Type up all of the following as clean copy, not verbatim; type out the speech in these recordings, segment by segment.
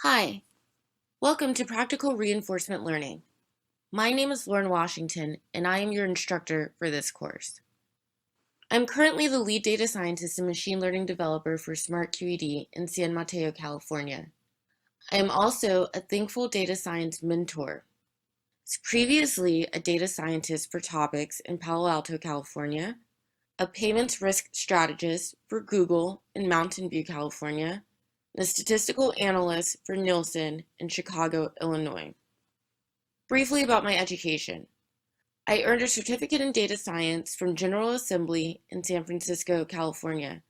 Hi, welcome to Practical Reinforcement Learning. My name is Lauren Washington, and I am your instructor for this course. I'm currently the lead data scientist and machine learning developer for Smart QED in San Mateo, California. I am also a thankful data science mentor. I was previously a data scientist for topics in Palo Alto, California, a payments risk strategist for Google in Mountain View, California, and a statistical analyst for Nielsen in Chicago, Illinois. Briefly about my education. I earned a certificate in data science from General Assembly in San Francisco, California.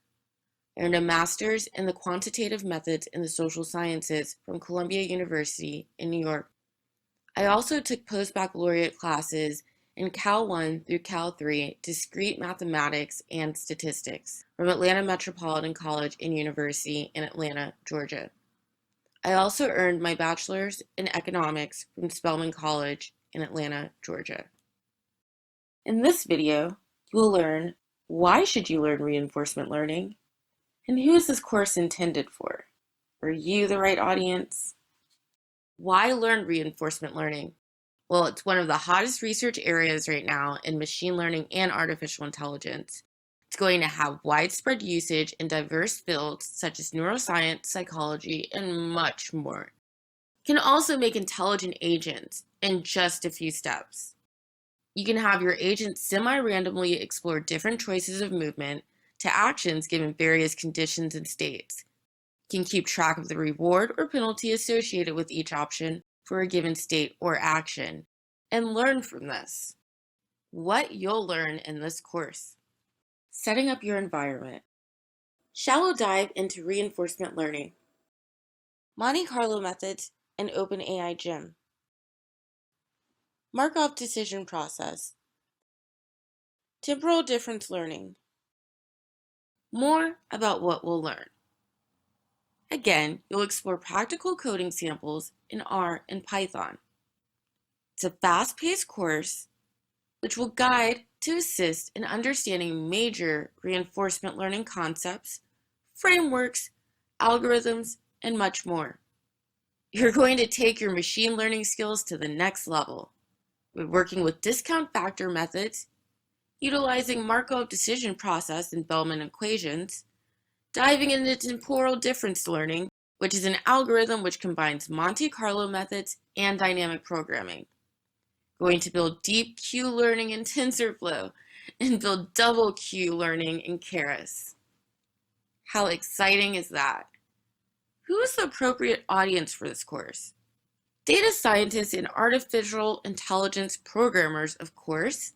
I earned a master's in the quantitative methods in the social sciences from Columbia University in New York. I also took post-baccalaureate classes in Cal 1 through Cal 3 discrete mathematics and statistics from Atlanta Metropolitan College and University in Atlanta, Georgia. I also earned my bachelor's in economics from Spelman College in Atlanta, Georgia. In this video, you will learn why should you learn reinforcement learning, and who is this course intended for? Are you the right audience? Why learn reinforcement learning? Well, it's one of the hottest research areas right now in machine learning and artificial intelligence. It's going to have widespread usage in diverse fields such as neuroscience, psychology, and much more. It can also make intelligent agents in just a few steps. You can have your agent semi-randomly explore different choices of movement to actions given various conditions and states. You can keep track of the reward or penalty associated with each option for a given state or action, and learn from this. What you'll learn in this course. Setting up your environment. Shallow dive into reinforcement learning. Monte Carlo methods and OpenAI Gym. Markov decision process. Temporal difference learning. More about what we'll learn. Again, you'll explore practical coding samples in R and Python. It's a fast-paced course which will guide to assist in understanding major reinforcement learning concepts, frameworks, algorithms, and much more. You're going to take your machine learning skills to the next level. We're working with discount factor methods, utilizing Markov decision process and Bellman equations, diving into temporal difference learning, which is an algorithm which combines Monte Carlo methods and dynamic programming. Going to build deep Q learning in TensorFlow and build double Q learning in Keras. How exciting is that? Who is the appropriate audience for this course? Data scientists and artificial intelligence programmers, of course.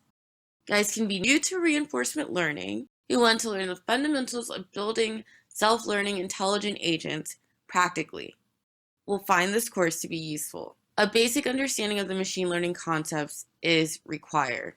Guys can be new to reinforcement learning who want to learn the fundamentals of building self-learning intelligent agents practically. Will find this course to be useful. A basic understanding of the machine learning concepts is required.